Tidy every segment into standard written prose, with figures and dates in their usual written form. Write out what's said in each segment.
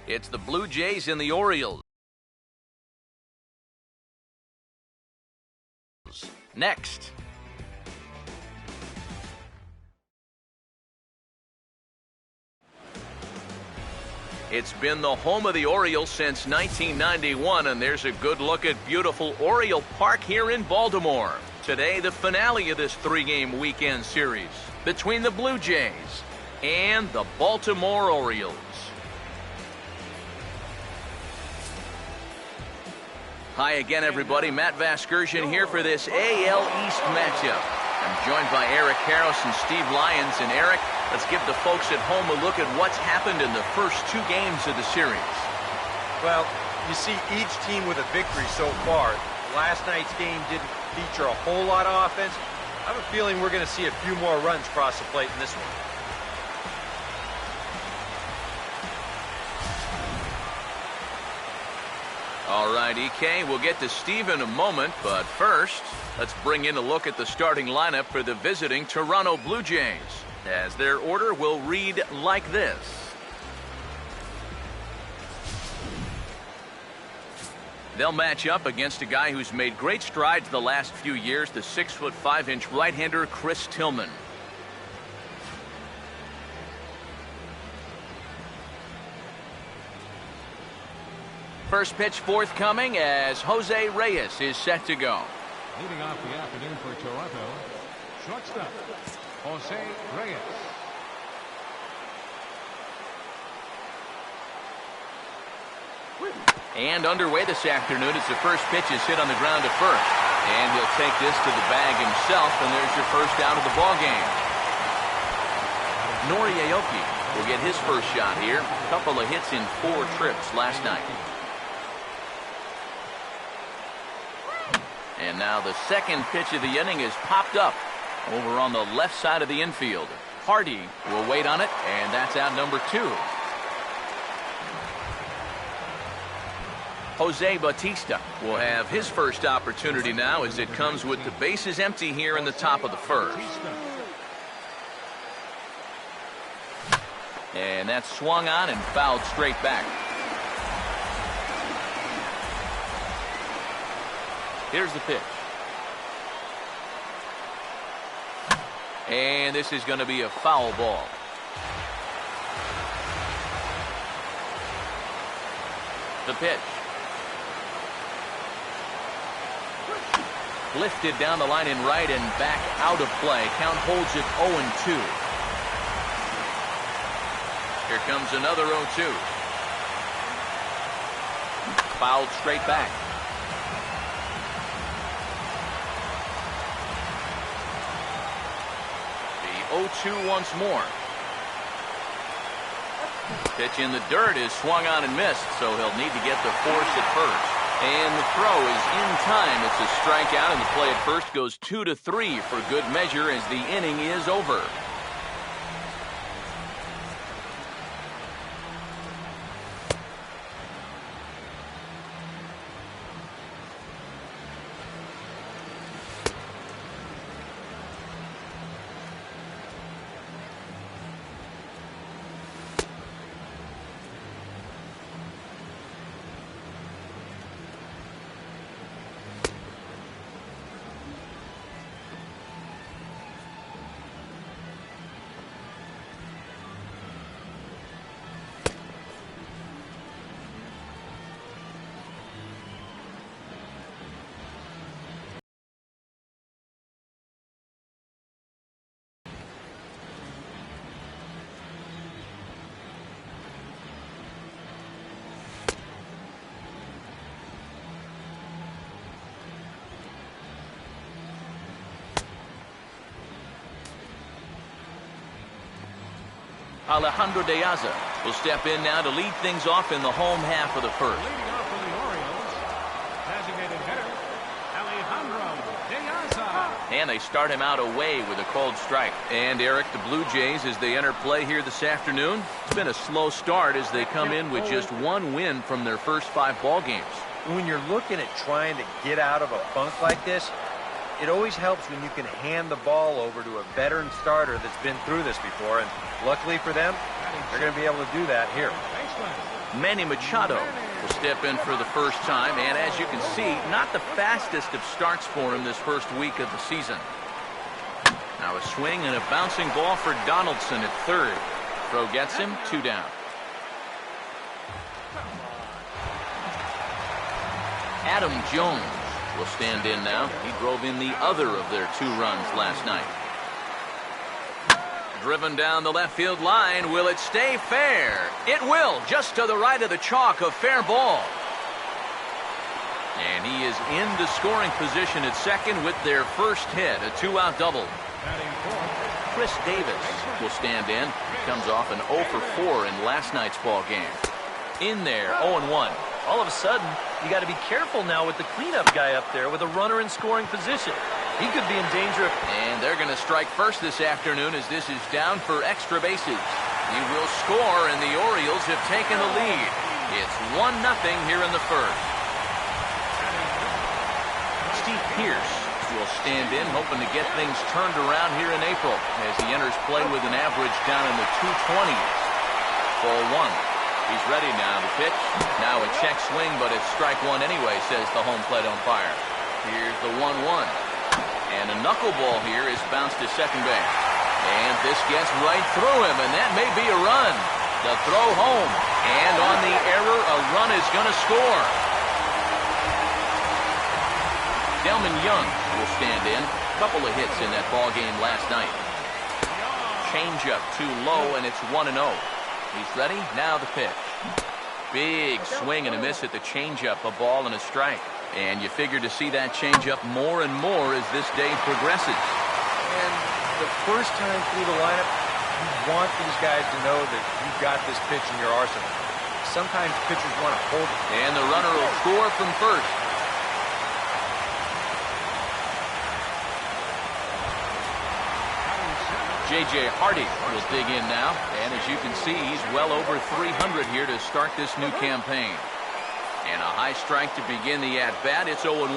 It's the Blue Jays and the Orioles. Next. It's been the home of the Orioles since 1991, and there's a good look at beautiful Oriole Park here in Baltimore. Today, the finale of this three-game weekend series between the Blue Jays and the Baltimore Orioles. Hi again, everybody. Matt Vasgersian here for this AL East matchup. I'm joined by Eric Karros and Steve Lyons. And Eric, let's give the folks at home a look at what's happened in the first two games of the series. Well, you see each team with a victory so far. Last night's game didn't feature a whole lot of offense. I have a feeling we're going to see a few more runs cross the plate in this one. All right, EK, we'll get to Steve in a moment, but first, let's bring in a look at the starting lineup for the visiting Toronto Blue Jays, as their order will read like this. They'll match up against a guy who's made great strides the last few years, the 6'5" right-hander Chris Tillman. First pitch forthcoming as Jose Reyes is set to go. Leading off the afternoon for Toronto, shortstop, Jose Reyes. And underway this afternoon as the first pitch is hit on the ground to first. And he'll take this to the bag himself, and there's your first out of the ball game. Nori Aoki will get his first shot here. A couple of hits in 4 trips last night. And now the second pitch of the inning is popped up over on the left side of the infield. Hardy will wait on it, and that's out number 2. Jose Bautista will have his first opportunity now as it comes with the bases empty here in the top of the first. And that's swung on and fouled straight back. Here's the pitch. And this is going to be a foul ball. The pitch. Lifted down the line in right and back out of play. Count holds it 0-2. Here comes another 0-2. Fouled straight back. The 0-2 once more. Pitch in the dirt is swung on and missed, so he'll need to get the force at first. And the throw is in time. It's a strikeout, and the play at first goes 2-3 for good measure as the inning is over. Alejandro De Aza will step in now to lead things off in the home half of the first. Leading off for the Orioles, designated hitter, Alejandro De Aza. And they start him out away with a called strike. And Eric, the Blue Jays, as they enter play here this afternoon, it's been a slow start as they come in with just 1 win from their first 5 ball games. When you're looking at trying to get out of a funk like this, it always helps when you can hand the ball over to a veteran starter that's been through this before, and luckily for them, they're going to be able to do that here. Manny Machado will step in for the first time, and as you can see, not the fastest of starts for him this first week of the season. Now a swing and a bouncing ball for Donaldson at third. Throw gets him, 2 down. Adam Jones will stand in now. He drove in the other of their 2 runs last night. Driven down the left field line. Will it stay fair? It will, just to the right of the chalk, a fair ball. And he is into scoring position at second with their first hit, a 2-out double. Chris Davis will stand in. He comes off an 0 for 4 in last night's ball game. In there, 0-1. All of a sudden, you got to be careful now with the cleanup guy up there with a runner in scoring position. He could be in danger. And they're going to strike first this afternoon as this is down for extra bases. He will score, and the Orioles have taken the lead. It's 1-0 here in the first. Steve Pearce will stand in, hoping to get things turned around here in April as he enters play with an average down in the 220s. Ball 1. He's ready now to pitch. Now a check swing, but it's strike 1 anyway, says the home plate umpire. Here's the 1-1. And a knuckleball here is bounced to second base. And this gets right through him, and that may be a run. The throw home. And on the error, a run is going to score. Delman Young will stand in. A couple of hits in that ball game last night. Changeup too low, and it's 1-0. He's ready. Now the pitch. Big swing and a miss at the changeup. A ball and a strike. And you figure to see that changeup more and more as this day progresses. And the first time through the lineup, you want these guys to know that you've got this pitch in your arsenal. Sometimes pitchers want to hold it. And the runner will score from first. J.J. Hardy will dig in now, and as you can see, he's well over 300 here to start this new campaign. And a high strike to begin the at-bat. It's 0-1.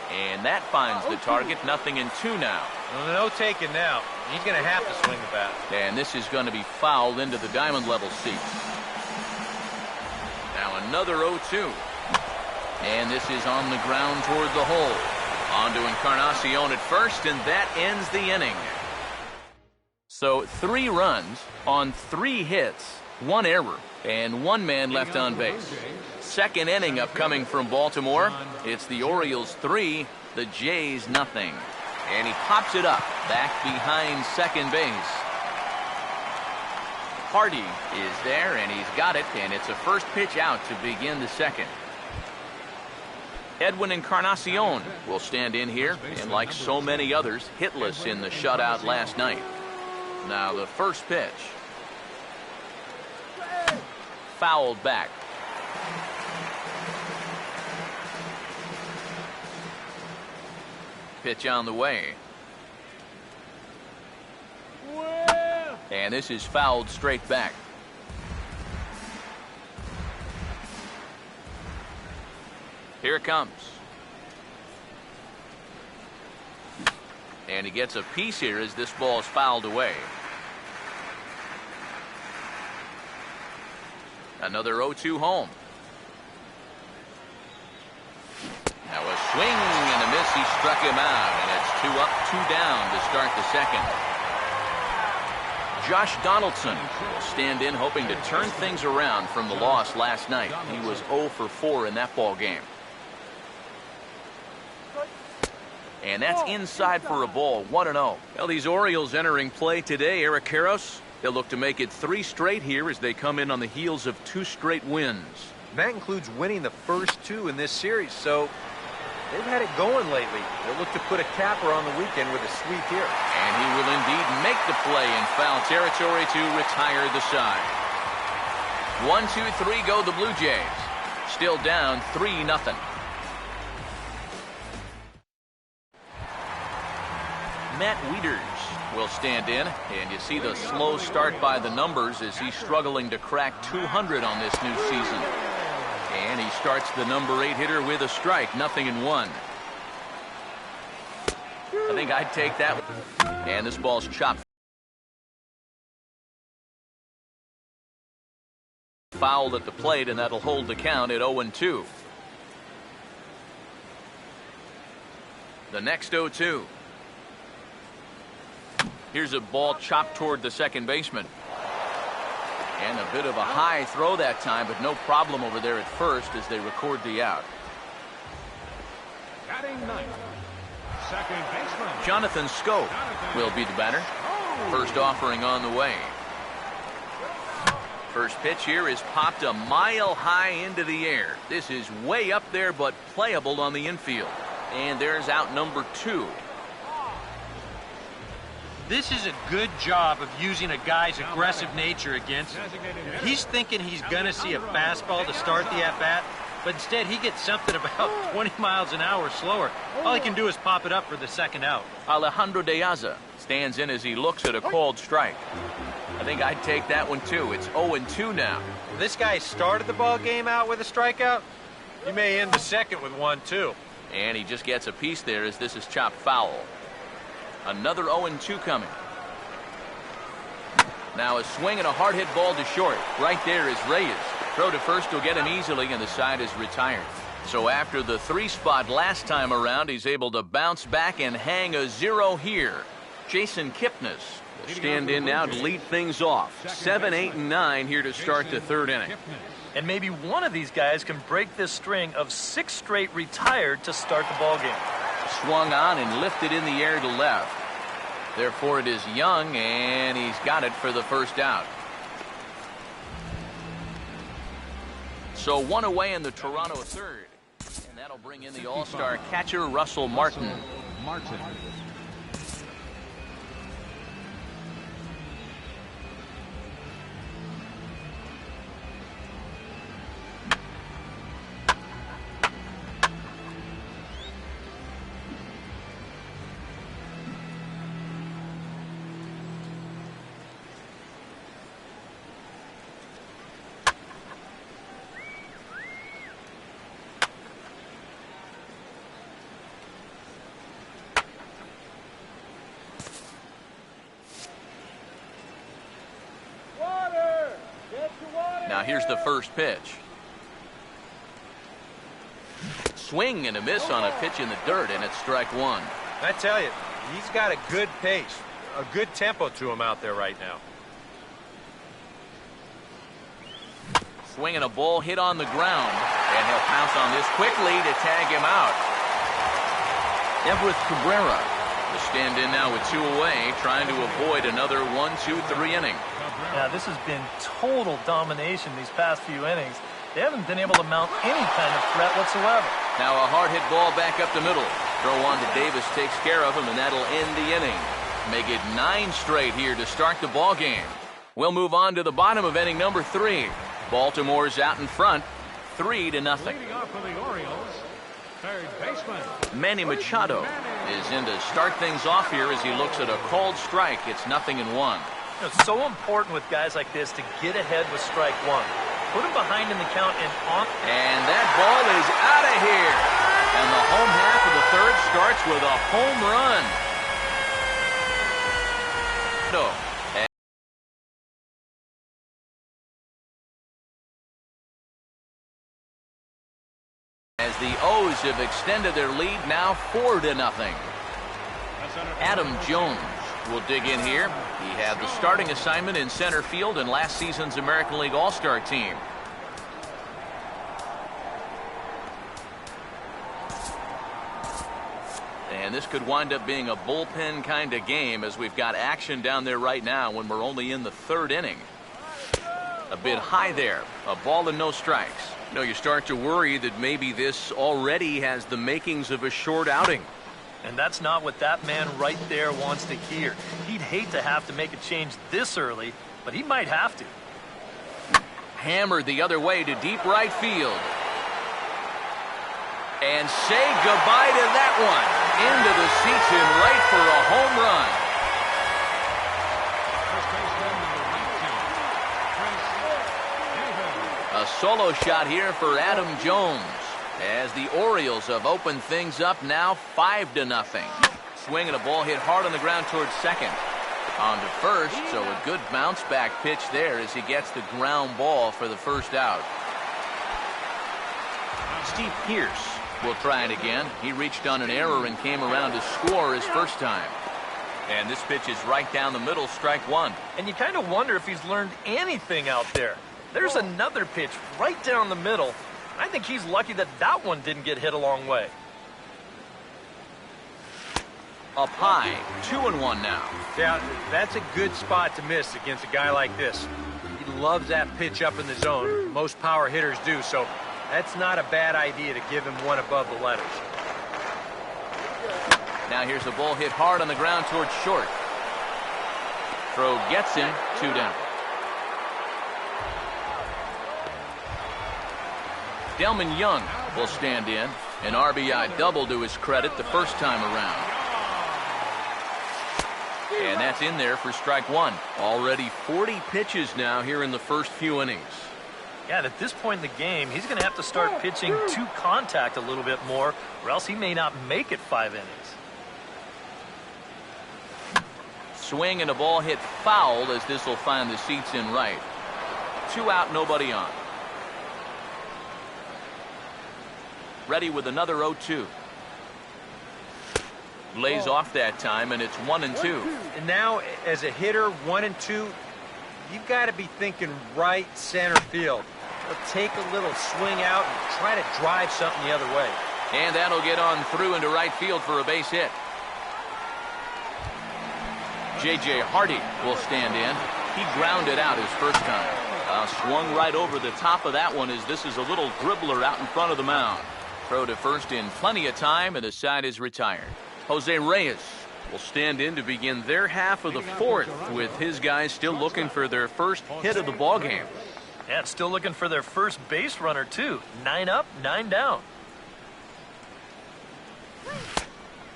And that finds the target. 0-2 now. Well, no taking now. He's going to have to swing the bat. And this is going to be fouled into the diamond level seats. Now another 0-2. And this is on the ground toward the hole. On to Encarnacion at first, and that ends the inning. So 3 runs on 3 hits, 1 error, and 1 man left on base. Second inning upcoming from Baltimore. It's the Orioles 3, the Jays 0. And he pops it up back behind second base. Hardy is there, and he's got it, and it's a first pitch out to begin the second. Edwin Encarnacion will stand in here, and like so many others, hitless in the shutout last night. Now the first pitch. Fouled back. Pitch on the way. And this is fouled straight back. Here it comes. And he gets a piece here as this ball is fouled away. Another 0-2 home. Now a swing and a miss. He struck him out, and it's 2 up, 2 down to start the second. Josh Donaldson will stand in, hoping to turn things around from the loss last night. He was 0 for 4 in that ball game. And that's inside for a ball, 1-0. Well, these Orioles entering play today, Eric Karros, they'll look to make it 3 straight here as they come in on the heels of 2 straight wins. That includes winning the first 2 in this series, so they've had it going lately. They'll look to put a capper on the weekend with a sweep here. And he will indeed make the play in foul territory to retire the side. 1-2-3 go the Blue Jays. Still down 3-0. Matt Wieters will stand in, and you see the slow start by the numbers as he's struggling to crack 200 on this new season. And he starts the number 8 hitter with a strike, 0-1. I think I'd take that. And this ball's chopped Foul at the plate, and that'll hold the count at 0-2. The next 0-2. Here's a ball chopped toward the second baseman. And a bit of a high throw that time, but no problem over there at first as they record the out. Batting ninth, second baseman Jonathan Schoop will be the batter. First offering on the way. First pitch here is popped a mile high into the air. This is way up there, but playable on the infield. And there's out number 2. This is a good job of using a guy's aggressive nature against him. He's thinking he's going to see a fastball to start the at-bat, but instead he gets something about 20 miles an hour slower. All he can do is pop it up for the second out. Alejandro De Aza stands in as he looks at a called strike. I think I'd take that one too. It's 0-2 now. This guy started the ball game out with a strikeout. He may end the second with one, too. And he just gets a piece there as this is chopped foul. Another 0-2 coming. Now a swing and a hard hit ball to short. Right there is Reyes. Throw to first will get him easily, and the side is retired. So after the 3 spot last time around, he's able to bounce back and hang a 0 here. Jason Kipnis will stand in now to lead things off. 7, 8, and 9 here to start the 3rd inning. And maybe one of these guys can break this string of 6 straight retired to start the ball game. Swung on and lifted in the air to left. Therefore it is Young, and he's got it for the first out. So 1 away in the Toronto 3rd. And that'll bring in the all-star catcher Russell Martin. Now here's the first pitch. Swing and a miss on a pitch in the dirt, and it's strike 1. I tell you, he's got a good pace, a good tempo to him out there right now. Swinging a ball hit on the ground, and he'll pounce on this quickly to tag him out. Everett Cabrera will stand in now with 2 away, trying to avoid another 1-2-3 inning. Now, this has been total domination these past few innings. They haven't been able to mount any kind of threat whatsoever. Now a hard hit ball back up the middle. Throw on to Davis takes care of him, and that'll end the inning. Make it 9 straight here to start the ball game. We'll move on to the bottom of inning number 3. Baltimore's out in front, 3-0. Leading off for the Orioles, third baseman Manny Machado is in to start things off here as he looks at a called strike. It's 0-1. It's so important with guys like this to get ahead with strike 1. Put him behind in the count and on. And that ball is out of here. And the home half of the 3rd starts with a home run. No. As the O's have extended their lead now 4-0. Adam Jones will dig in here. He had the starting assignment in center field in last season's American League All-Star team. And this could wind up being a bullpen kind of game, as we've got action down there right now when we're only in the 3rd inning. A bit high there, a ball and no strikes. You know, you start to worry that maybe this already has the makings of a short outing. And that's not what that man right there wants to hear. He'd hate to have to make a change this early, but he might have to. Hammered the other way to deep right field. And say goodbye to that one. Into the seats in right for a home run. A solo shot here for Adam Jones, as the Orioles have opened things up now 5-0. Swing and a ball hit hard on the ground towards second. On to first, so a good bounce back pitch there as he gets the ground ball for the first out. Steve Pearce will try it again. He reached on an error and came around to score his first time. And this pitch is right down the middle, strike one. And you kind of wonder if he's learned anything out there. There's another pitch right down the middle. I think he's lucky that that one didn't get hit a long way. Up high, 2-1 now. Yeah, that's a good spot to miss against a guy like this. He loves that pitch up in the zone. Most power hitters do, so that's not a bad idea to give him one above the letters. Now here's a ball hit hard on the ground towards short. Throw gets him, 2 down. Delman Young will stand in. An RBI double to his credit the first time around. And that's in there for strike one. Already 40 pitches now here in the first few innings. Yeah, at this point in the game, he's going to have to start pitching to contact a little bit more, or else he may not make it 5 innings. Swing and a ball hit foul as this will find the seats in right. 2 out, nobody on. Ready with another 0-2. Lays off that time, and it's 1-2. And now, as a hitter, 1-2, you've got to be thinking right center field. He'll take a little swing out and try to drive something the other way. And that'll get on through into right field for a base hit. J.J. Hardy will stand in. He grounded out his first time. Swung right over the top of that one as this is a little dribbler out in front of the mound. Throw to first in plenty of time, and the side is retired. Jose Reyes will stand in to begin their half of the fourth, with his guys still looking for their first hit of the ballgame. And still looking for their first base runner, too. 9 up, 9 down.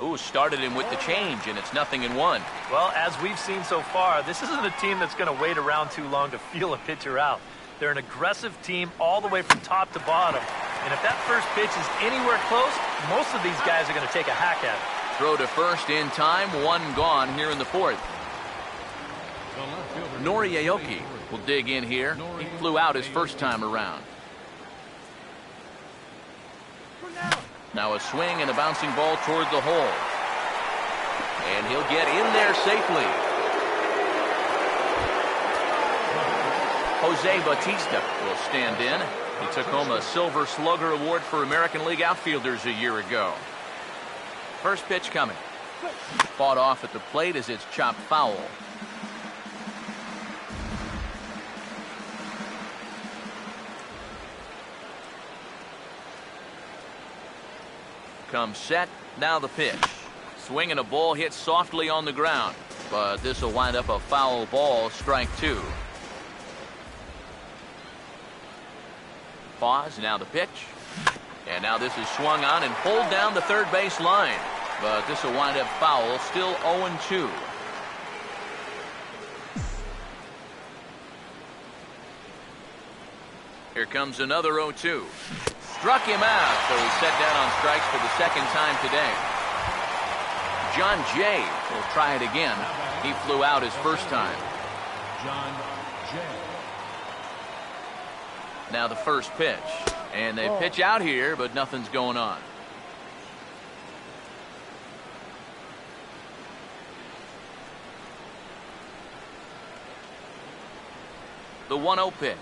Ooh, started him with the change, and it's 0-1. Well, as we've seen so far, this isn't a team that's going to wait around too long to feel a pitcher out. They're an aggressive team all the way from top to bottom. And if that first pitch is anywhere close, most of these guys are going to take a hack at it. Throw to first in time, 1 gone here in the fourth. Nori Aoki will dig in here. He flew out his first time around. Now a swing and a bouncing ball toward the hole. And he'll get in there safely. Jose Bautista will stand in. He took home a Silver Slugger Award for American League outfielders a year ago. First pitch coming. Fought off at the plate as it's chopped foul. Comes set. Now the pitch. Swing and a ball hit softly on the ground. But this will wind up a foul ball, strike 2. Pause. Now the pitch. And now this is swung on and pulled down the third base line. But this will wind up foul, still 0-2. Here comes another 0-2. Struck him out, so he's set down on strikes for the second time today. John Jay will try it again. He flew out his first time. John Jay. Now the first pitch. And they pitch out here, but nothing's going on. The 1-0 pitch.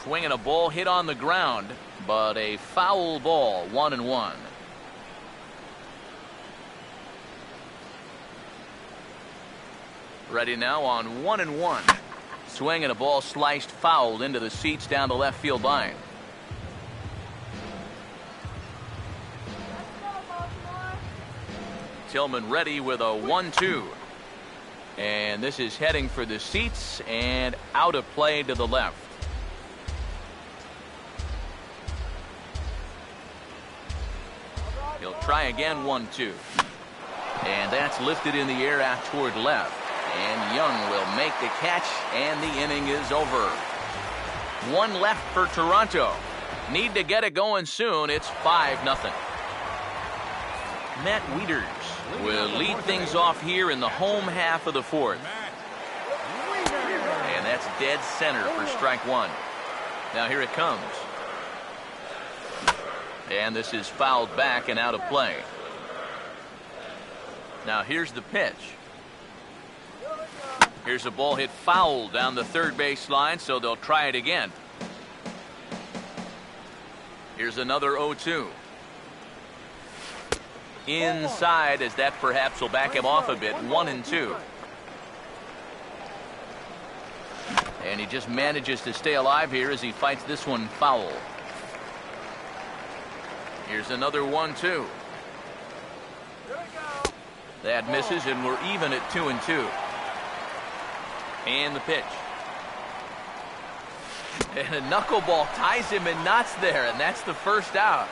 Swinging a ball hit on the ground, but a foul ball, 1-1. Ready now on 1-1. Swinging a ball sliced foul into the seats down the left field line. Tillman ready with a 1-2. And this is heading for the seats and out of play to the left. He'll try again, 1-2. And that's lifted in the air out toward left. And Young will make the catch, and the inning is over. 1 left for Toronto. Need to get it going soon. It's 5-0. Matt Wieters will lead things off here in the home half of the fourth. And that's dead center for strike one. Now here it comes. And this is fouled back and out of play. Now here's the pitch. Here's a ball hit foul down the third base line, so they'll try it again. Here's another 0-2. Inside, as that perhaps will back him off a bit. 1-2. And he just manages to stay alive here as he fights this one foul. Here's another 1-2. That misses, and we're even at 2-2. And the pitch. And a knuckleball ties him in knots there, and that's the first out.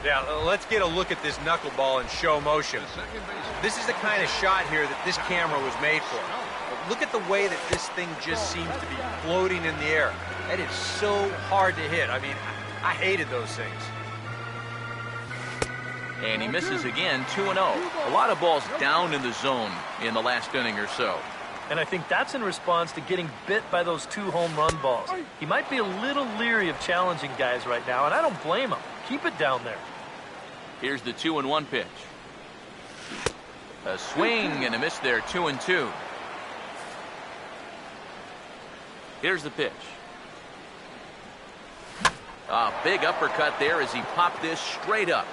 Yeah, let's get a look at this knuckleball in show motion. This is the kind of shot here that this camera was made for. But look at the way that this thing just seems to be floating in the air. That is so hard to hit. I mean, I hated those things. And he misses again, 2-0. A lot of balls down in the zone in the last inning or so. And I think that's in response to getting bit by those 2 home run balls. He might be a little leery of challenging guys right now, and I don't blame him. Keep it down there. Here's the 2-1 pitch. A swing and a miss there, 2-2. Here's the pitch. A big uppercut there as he popped this straight up.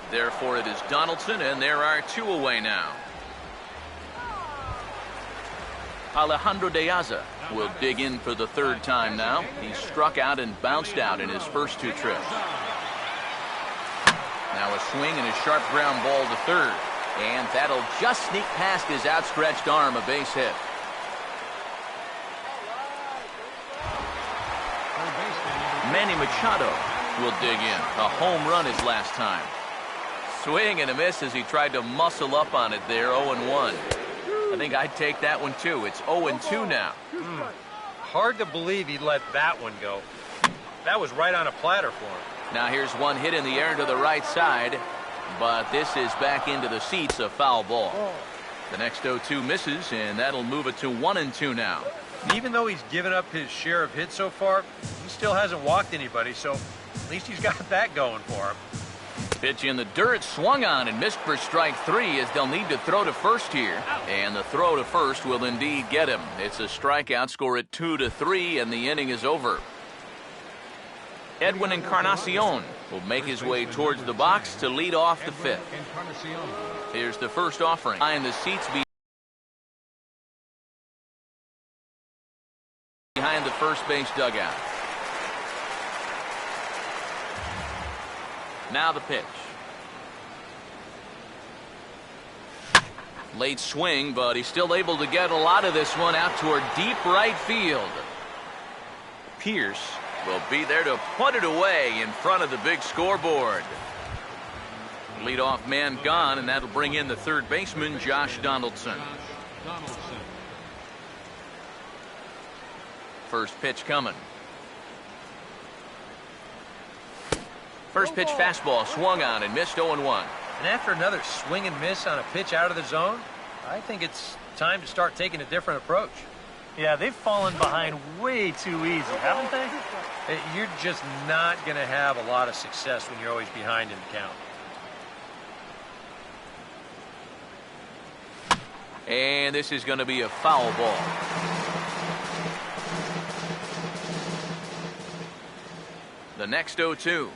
Therefore, it is Donaldson, and there are 2 away now. Alejandro De Aza will dig in for the 3rd time now. He struck out and bounced out in his first 2 trips. Now a swing and a sharp ground ball to third. And that'll just sneak past his outstretched arm, a base hit. Manny Machado will dig in. A home run his last time. Swing and a miss as he tried to muscle up on it there, 0-1. I think I'd take that one too. It's 0-2 now. Hard to believe he let that one go. That was right on a platter for him. Now here's one hit in the air to the right side, but this is back into the seats, a foul ball. The next 0-2 misses, and that'll move it to 1-2 now. Even though he's given up his share of hits so far, he still hasn't walked anybody, so at least he's got that going for him. Pitch in the dirt, swung on and missed for strike 3 as they'll need to throw to first here. And the throw to first will indeed get him. It's a strikeout, score at 2-3, and the inning is over. Edwin Encarnacion will make his way towards the box to lead off the 5th. Here's the first offering. Behind the seats behind the first base dugout. Now the pitch. Late swing, but he's still able to get a lot of this one out toward deep right field. Pierce will be there to put it away in front of the big scoreboard. Leadoff man gone, and that'll bring in the 3rd baseman, Josh Donaldson. First pitch coming. First pitch fastball swung on and missed, 0-1. And after another swing and miss on a pitch out of the zone, I think it's time to start taking a different approach. Yeah, they've fallen behind way too easy, haven't they? You're just not going to have a lot of success when you're always behind in the count. And this is going to be a foul ball. The next 0-2.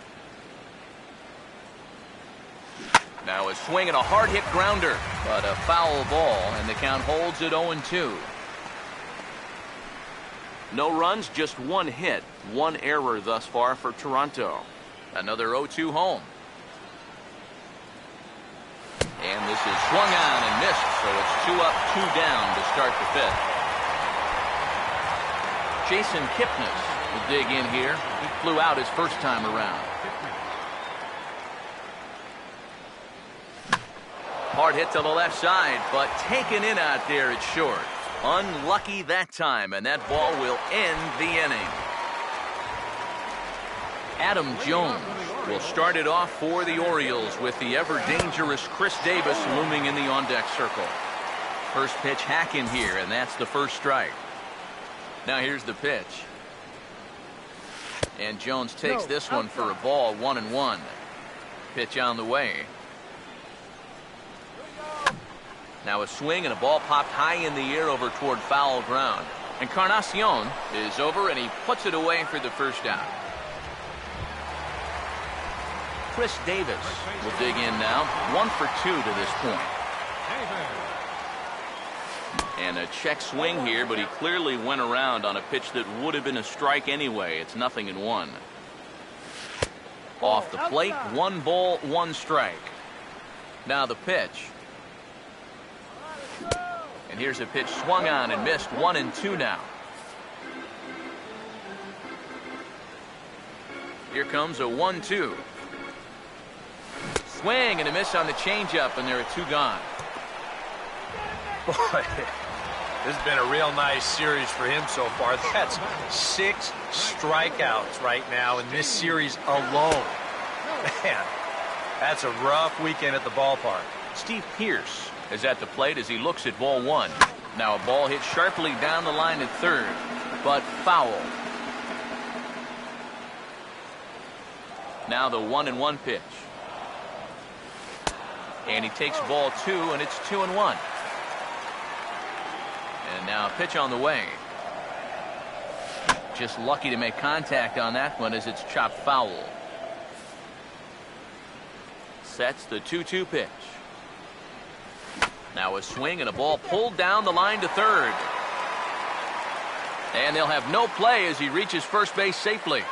Now a swing and a hard hit grounder, but a foul ball, and the count holds at 0-2. No runs, just 1 hit, 1 error thus far for Toronto. Another 0-2 home. And this is swung on and missed, so it's 2 up, 2 down to start the 5th. Jason Kipnis will dig in here. He flew out his first time around. Hard hit to the left side, but taken in out there, it's short. Unlucky that time, and that ball will end the inning. Adam Jones We'll start it off for the Orioles with the ever-dangerous Chris Davis looming in the on-deck circle. First pitch hack in here, and that's the first strike. Now here's the pitch. And Jones takes this one for a ball, 1-1. Pitch on the way. Now a swing and a ball popped high in the air over toward foul ground. Encarnacion is over and he puts it away for the first out. Chris Davis will dig in now. 1 for 2 to this point. And a check swing here, but he clearly went around on a pitch that would have been a strike anyway. It's 0-1. Off the plate, 1 ball, 1 strike. Now the pitch. And here's a pitch swung on and missed. 1-2 now. Here comes a 1-2. Swing and a miss on the changeup, and there are 2 gone. Boy, this has been a real nice series for him so far. That's 6 strikeouts right now in this series alone. Man, that's a rough weekend at the ballpark. Steve Pearce is at the plate as he looks at ball 1. Now a ball hit sharply down the line at third, but foul. Now the 1-1 pitch. And he takes ball 2, and it's 2-1. And now a pitch on the way. Just lucky to make contact on that one as it's chopped foul. Sets the 2-2 pitch. Now a swing and a ball pulled down the line to third. And they'll have no play as he reaches first base safely.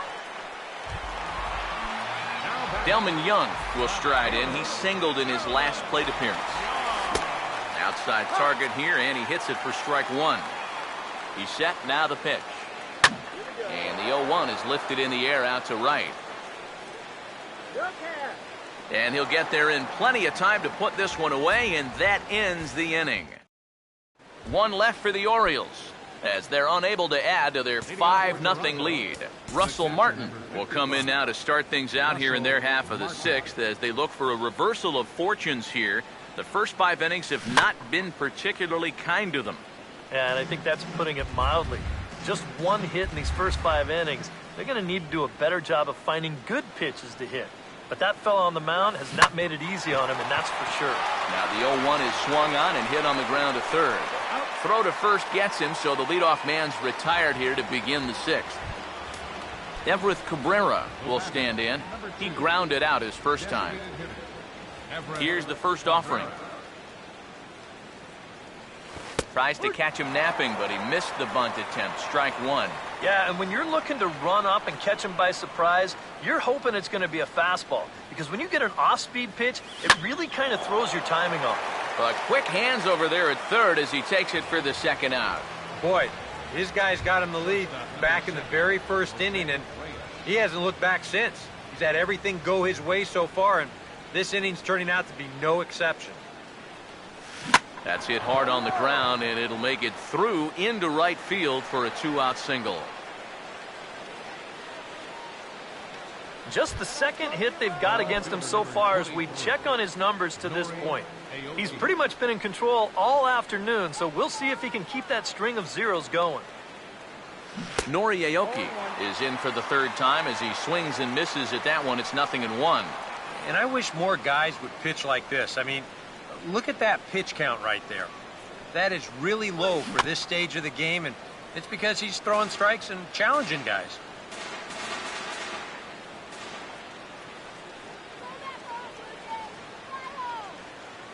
Delman Young will stride in. He singled in his last plate appearance. Outside target here, and he hits it for strike 1. He's set, now the pitch. And the 0-1 is lifted in the air out to right. And he'll get there in plenty of time to put this one away, and that ends the inning. 1 left for the Orioles as they're unable to add to their 5-0 lead. Russell Martin will come in now to start things out here in their half of the 6th as they look for a reversal of fortunes here. The first 5 innings have not been particularly kind to them. And I think that's putting it mildly. Just 1 hit in these first 5 innings. They're going to need to do a better job of finding good pitches to hit. But that fellow on the mound has not made it easy on him, and that's for sure. Now the 0-1 is swung on and hit on the ground to third. Throw to first gets him, so the leadoff man's retired here to begin the 6th. Everett Cabrera will stand in. He grounded out his first time. Here's the first offering. Tries to catch him napping, but he missed the bunt attempt. Strike 1. Yeah, and when you're looking to run up and catch him by surprise, you're hoping it's going to be a fastball. Because when you get an off-speed pitch, it really kind of throws your timing off. But quick hands over there at third as he takes it for the 2nd out. Boy, his guys got him the lead back in the very first inning, and he hasn't looked back since. He's had everything go his way so far, and this inning's turning out to be no exception. That's hit hard on the ground, and it'll make it through into right field for a 2-out single. Just the 2nd hit they've got against him so far as we check on his numbers to this point. He's pretty much been in control all afternoon, so we'll see if he can keep that string of zeros going. Nori Aoki is in for the 3rd time as he swings and misses at that one. It's 0-1. And I wish more guys would pitch like this. I mean, look at that pitch count right there. That is really low for this stage of the game, and it's because he's throwing strikes and challenging guys.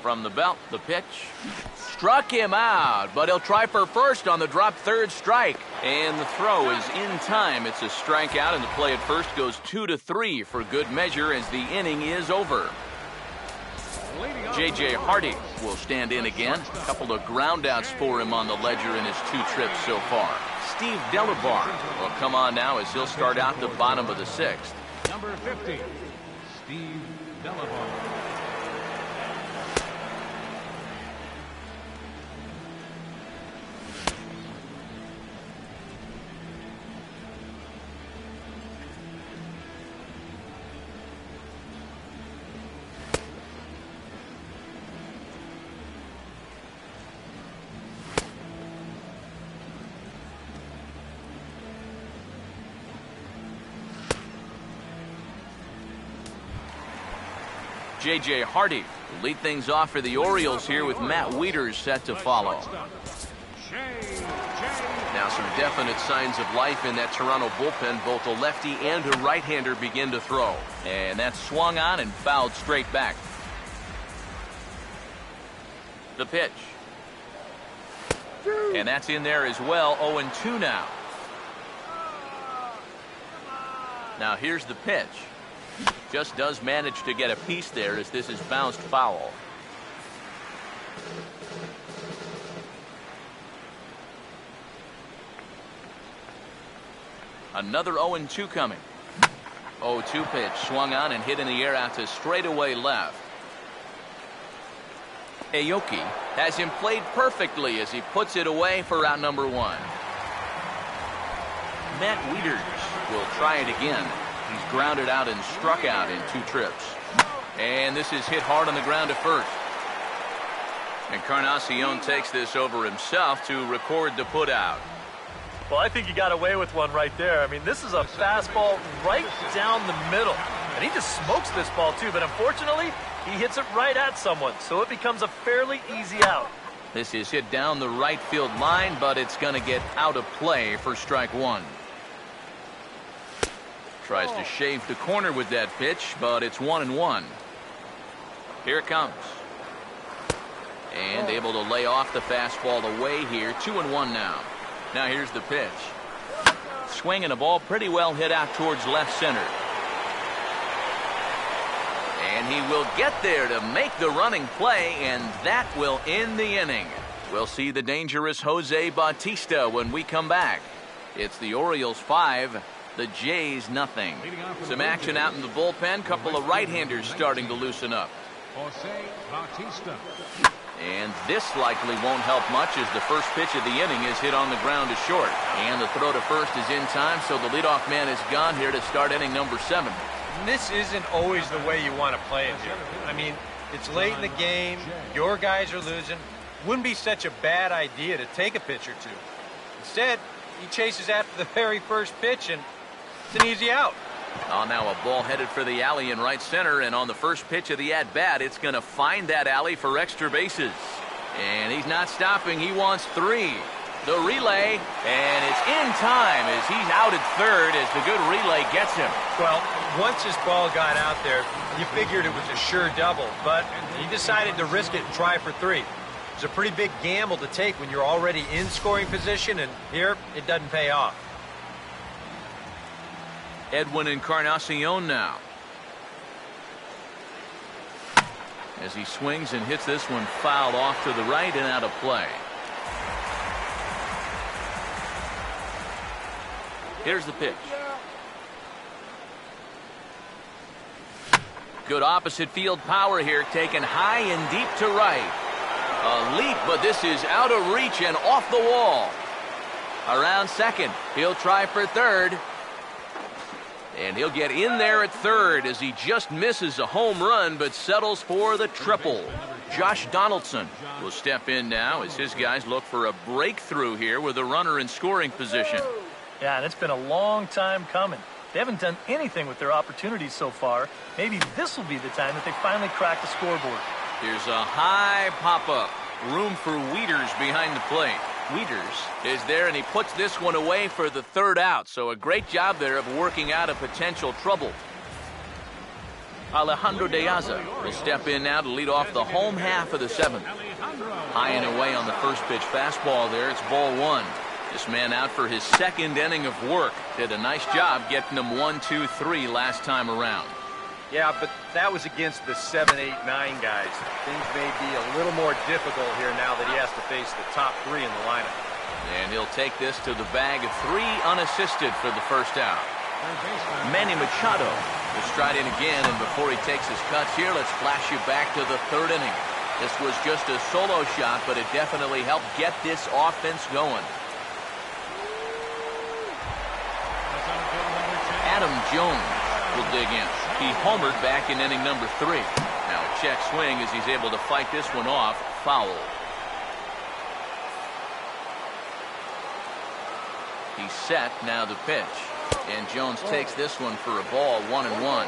From the belt, the pitch. Struck him out, but he'll try for first on the drop 3rd strike. And the throw is in time. It's a strikeout, and the play at first goes 2-3 for good measure as the inning is over. J.J. Hardy will stand in again. A couple of groundouts for him on the ledger in his 2 trips so far. Steve Delabar will come on now as he'll start out the bottom of the 6th. Number 50, Steve Delabar. J.J. Hardy will lead things off for the Orioles here with Matt Wieters set to follow. Now some definite signs of life in that Toronto bullpen. Both a lefty and a right-hander begin to throw. And that's swung on and fouled straight back. The pitch. And that's in there as well. 0-2 now. Now here's the pitch. Just does manage to get a piece there as this is bounced foul. Another 0-2 coming. 0-2 pitch swung on and hit in the air out to straightaway left. Aoki has him played perfectly as he puts it away for out number 1. Matt Wieters will try it again. He's grounded out and struck out in 2 trips. And this is hit hard on the ground to first. Encarnacion takes this over himself to record the putout. Well, I think he got away with one right there. I mean, this is a fastball right down the middle. And he just smokes this ball, too. But unfortunately, he hits it right at someone. So it becomes a fairly easy out. This is hit down the right field line, but it's going to get out of play for strike 1. Tries to shave the corner with that pitch, but it's 1-1. Here it comes. And able to lay off the fastball away here. 2-1 now. Now here's the pitch. Swinging a ball pretty well hit out towards left center. And he will get there to make the running play, and that will end the inning. We'll see the dangerous Jose Bautista when we come back. It's the Orioles 5, the Jays nothing. Some action out in the bullpen. Couple of right-handers starting to loosen up. Jose Bautista. And this likely won't help much as the first pitch of the inning is hit on the ground to short. And the throw to first is in time, so the leadoff man is gone here to start inning number 7. This isn't always the way you want to play it here. I mean, it's late in the game. Your guys are losing. Wouldn't be such a bad idea to take a pitch or 2. Instead, he chases after the very first pitch, and it's an easy out. Oh, now a ball headed for the alley in right center, and on the first pitch of the at-bat, it's going to find that alley for extra bases. And he's not stopping. He wants 3. The relay, and it's in time as he's out at third as the good relay gets him. Well, once his ball got out there, you figured it was a sure double, but he decided to risk it and try for 3. It's a pretty big gamble to take when you're already in scoring position, and here it doesn't pay off. Edwin Encarnacion now. As he swings and hits this one foul off to the right and out of play. Here's the pitch. Good opposite field power here, taken high and deep to right. A leap, but this is out of reach and off the wall. Around second. He'll try for third. And he'll get in there at third as he just misses a home run but settles for the triple. Josh Donaldson will step in now as his guys look for a breakthrough here with a runner in scoring position. Yeah, and it's been a long time coming. They haven't done anything with their opportunities so far. Maybe this will be the time that they finally crack the scoreboard. Here's a high pop-up. Room for Wieters behind the plate. Wieters is there, and he puts this one away for the third out. So a great job there of working out a potential trouble. Alejandro De Aza will step in now to lead off the home half of the 7th. High and away on the first pitch fastball there. It's ball 1. This man out for his 2nd inning of work. Did a nice job getting them 1, 2, 3 last time around. Yeah, but that was against the 7, 8, 9 guys. Things may be a little more difficult here now that he has to face the top 3 in the lineup. And he'll take this to the bag of 3 unassisted for the first out. Manny Machado will stride in again, and before he takes his cuts here, let's flash you back to the 3rd inning. This was just a solo shot, but it definitely helped get this offense going. Adam Jones will dig in. He homered back in inning number 3. Now a check swing as he's able to fight this one off. Foul. He's set. Now the pitch. And Jones takes this one for a ball. 1-1.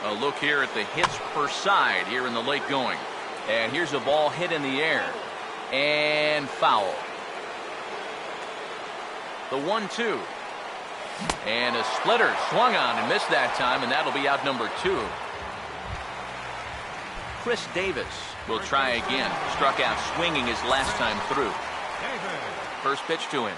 A look here at the hits per side here in the late going. And here's a ball hit in the air. And foul. The 1-2. And a splitter swung on and missed that time, and that'll be out number 2. Chris Davis will try again. Struck out swinging his last time through. First pitch to him.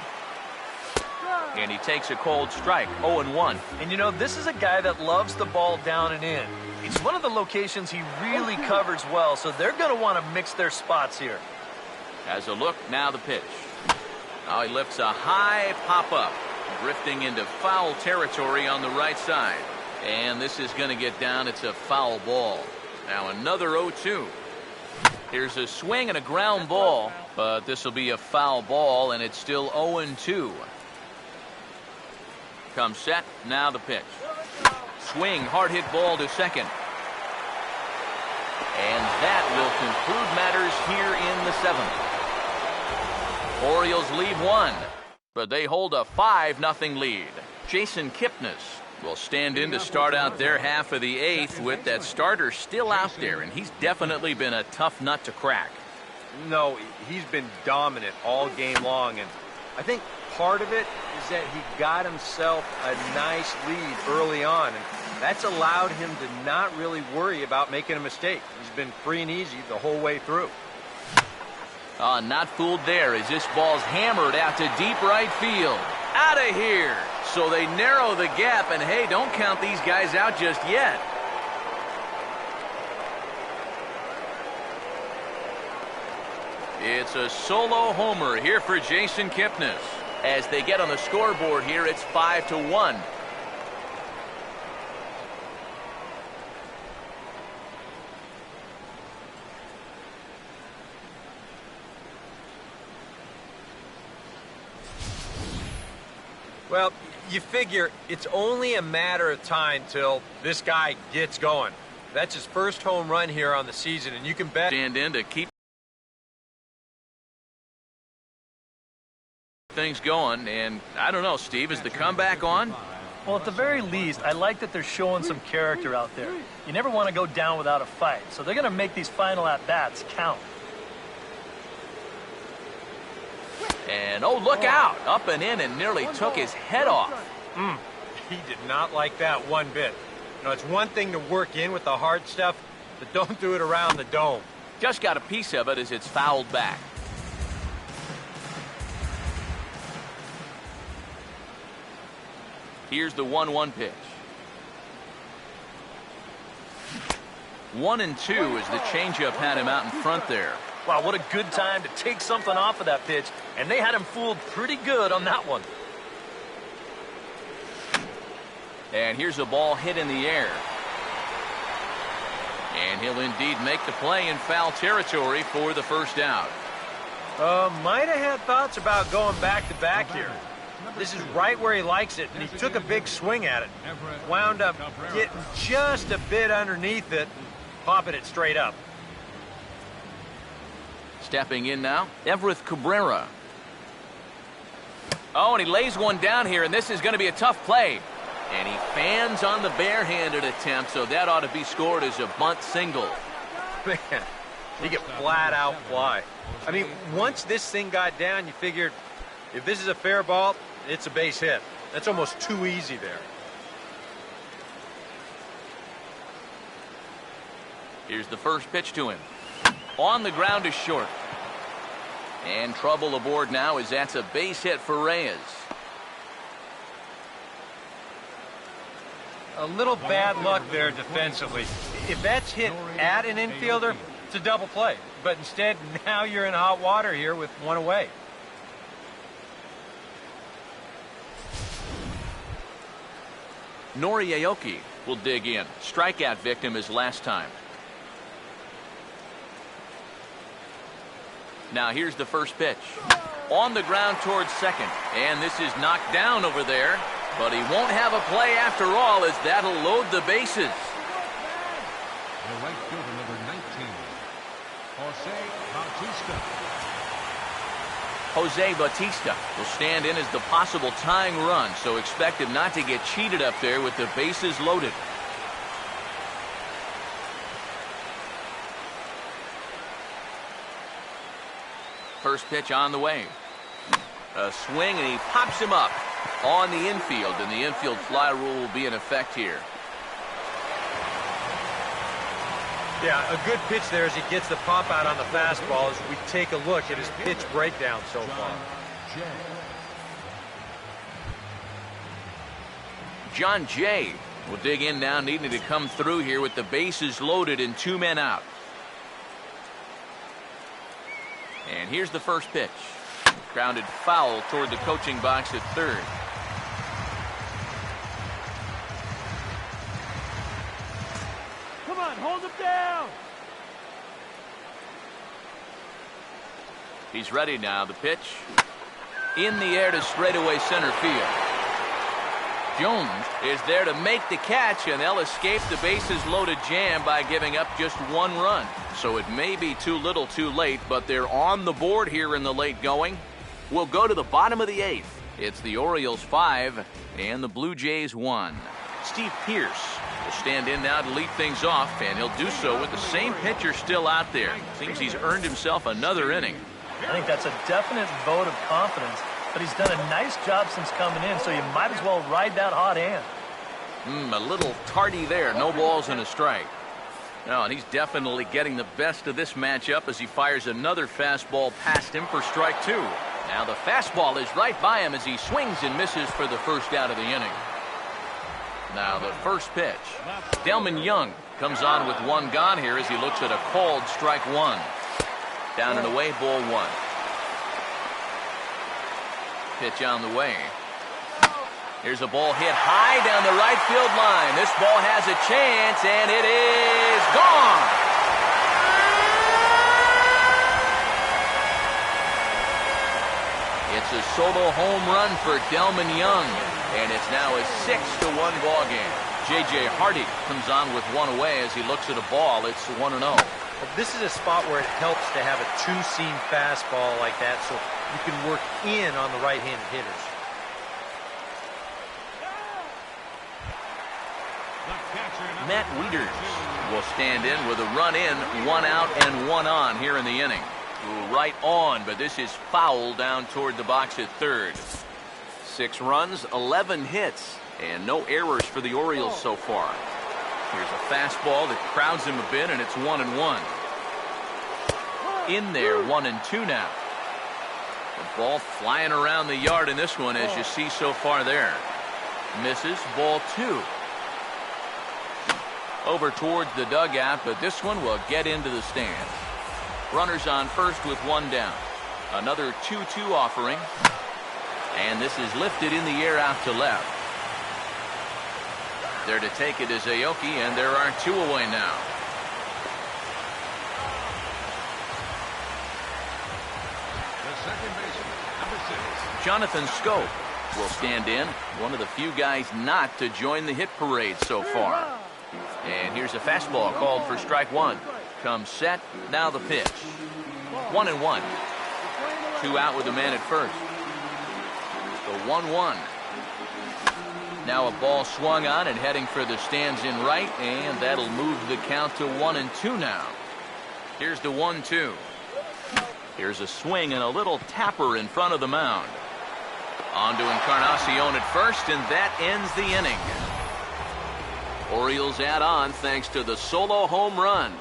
And he takes a cold strike, 0-1. And you know, this is a guy that loves the ball down and in. It's one of the locations he really covers well, so they're going to want to mix their spots here. Has a look, now the pitch. Now he lifts a high pop-up, drifting into foul territory on the right side. And this is going to get down. It's a foul ball. Now another 0-2. Here's a swing and a ground ball, but this will be a foul ball, and it's still 0-2. Comes set, now the pitch. Swing, hard hit ball to second. And that will conclude matters here in the 7th. Orioles lead 1, but they hold a 5-0 lead. Jason Kipnis will stand in to start out their half of the 8th with that starter still out there, and he's definitely been a tough nut to crack. No, he's been dominant all game long, and I think part of it is that he got himself a nice lead early on, and that's allowed him to not really worry about making a mistake. He's been free and easy the whole way through. Not fooled there as this ball's hammered out to deep right field. Out of here. So they narrow the gap, and hey, don't count these guys out just yet. It's a solo homer here for Jason Kipnis. As they get on the scoreboard here, it's 5-1. Well, you figure it's only a matter of time till this guy gets going. That's his first home run here on the season, and you can bet. Stand in to keep things going, and I don't know, Steve, is the comeback on? Well, at the very least, I like that they're showing some character out there. You never want to go down without a fight, so they're going to make these final at-bats count. And, oh, look out. Up and in and nearly took his head off. He did not like that one bit. You know, it's one thing to work in with the hard stuff, but don't do it around the dome. Just got a piece of it as it's fouled back. Here's the 1-1 pitch. 1-2 as the changeup had him out in front there. Wow, what a good time to take something off of that pitch, and they had him fooled pretty good on that one. And here's a ball hit in the air. And he'll indeed make the play in foul territory for the first out. Might have had thoughts about going back-to-back here. This is right where he likes it, and he took a big swing at it. Wound up getting just a bit underneath it and popping it straight up. Stepping in now, Everett Cabrera. Oh, and he lays one down here, and this is going to be a tough play. And he fans on the barehanded attempt, so that ought to be scored as a bunt single. Man, he could flat out fly. I mean, once this thing got down, you figured if this is a fair ball, it's a base hit. That's almost too easy there. Here's the first pitch to him. On the ground is short. And trouble aboard now as that's a base hit for Reyes. A little bad luck there defensively. If that's hit at an infielder, it's a double play. But instead, now you're in hot water here with one away. Nori Aoki will dig in. Strikeout victim his last time. Now here's the first pitch. On the ground towards second. And this is knocked down over there. But he won't have a play after all as that'll load the bases. The right fielder, number 19, Jose Bautista. Jose Bautista will stand in as the possible tying run, so expect him not to get cheated up there with the bases loaded. First pitch on the way. A swing, and he pops him up on the infield, and the infield fly rule will be in effect here. Yeah, a good pitch there as he gets the pop out on the fastball as we take a look at his pitch breakdown so far. John Jay will dig in now, needing to come through here with the bases loaded and 2 men out. And here's the first pitch. Grounded foul toward the coaching box at third. Come on, hold him down. He's ready now. The pitch in the air to straightaway center field. Jones is there to make the catch, and they'll escape the bases loaded jam by giving up just 1 run. So it may be too little too late, but they're on the board here in the late going. We'll go to the bottom of the 8th. It's the Orioles 5 and the Blue Jays 1. Steve Pearce will stand in now to lead things off, and he'll do so with the same pitcher still out there. Seems he's earned himself another inning. I think that's a definite vote of confidence, but he's done a nice job since coming in, so you might as well ride that hot hand. A little tardy there. No balls and a strike. No, and he's definitely getting the best of this matchup as he fires another fastball past him for strike 2. Now the fastball is right by him as he swings and misses for the first out of the inning. Now the first pitch. Delman Young comes on with 1 gone here as he looks at a called strike 1. Down and away, ball 1. Pitch on the way. Here's a ball hit high down the right field line. This ball has a chance, and it is gone. It's a solo home run for Delman Young, and it's now a 6-1 ball game. J.J. Hardy comes on with 1 away as he looks at a ball. It's 1-0. Well, this is a spot where it helps to have a 2-seam fastball like that so you can work in on the right-handed hitters. Matt Wieters will stand in with a run in, 1 out, and 1 on here in the inning. Right on, but this is foul down toward the box at third. 6 runs, 11 hits, and no errors for the Orioles so far. Here's a fastball that crowds him a bit, and it's 1-1. In there, 1-2 now. The ball flying around the yard in this one, as you see so far there. Misses, ball 2. Over towards the dugout, but this one will get into the stands. Runners on first with 1 down. Another 2-2 offering. And this is lifted in the air out to left. There to take it is Aoki, and there are 2 away now. The second baseman, number 6. Jonathan Schoop will stand in. One of the few guys not to join the hit parade so far. And here's a fastball called for strike 1. Comes set, now the pitch. 1-1. 2 out with a man at first. The 1-1. Now a ball swung on and heading for the stands in right, and that'll move the count to 1-2 now. Here's the 1-2. Here's a swing and a little tapper in front of the mound. On to Encarnacion at first, and that ends the inning. Orioles add on thanks to the solo home run.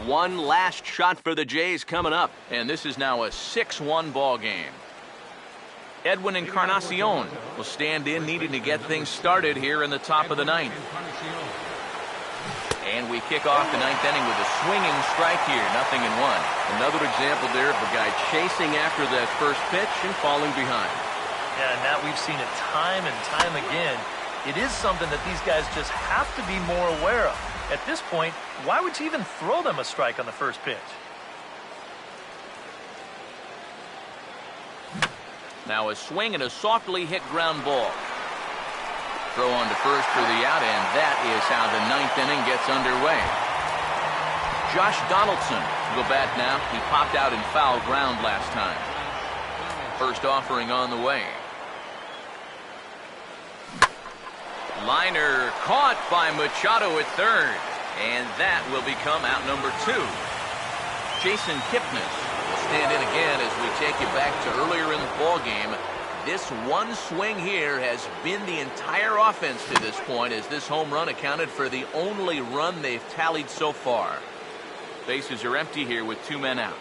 One last shot for the Jays coming up, and this is now a 6-1 ball game. Edwin Encarnacion will stand in, needing to get things started here in the top of the 9th. And we kick off the 9th inning with a swinging strike here, 0-1. Another example there of a guy chasing after that first pitch and falling behind. Yeah, and that we've seen it time and time again. It is something that these guys just have to be more aware of. At this point, why would you even throw them a strike on the first pitch? Now a swing and a softly hit ground ball. Throw on to first for the out, and that is how the 9th inning gets underway. Josh Donaldson will go bat now. He popped out in foul ground last time. First offering on the way. Liner caught by Machado at third, and that will become out number 2. Jason Kipnis will stand in again as we take you back to earlier in the ball game. This one swing here has been the entire offense to this point, as this home run accounted for the only run they've tallied so far. Bases are empty here with 2 men out.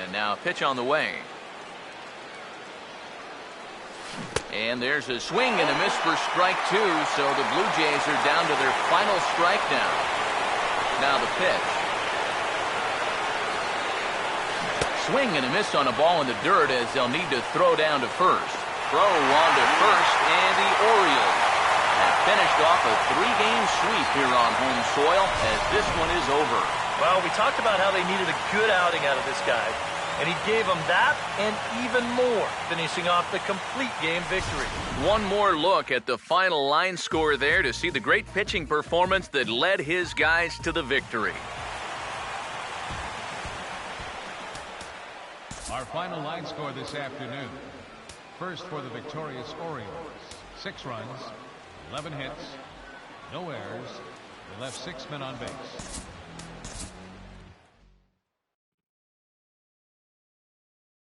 And now a pitch on the way. And there's a swing and a miss for strike 2, so the Blue Jays are down to their final strike now. Now the pitch. Swing and a miss on a ball in the dirt as they'll need to throw down to first. Throw on to first, and the Orioles have finished off a 3-game sweep here on home soil as this one is over. Well, we talked about how they needed a good outing out of this guy, and he gave them that and even more, finishing off the complete game victory. One more look at the final line score there to see the great pitching performance that led his guys to the victory. Our final line score this afternoon. First for the victorious Orioles, 6 runs, 11 hits, no errors. They left 6 men on base.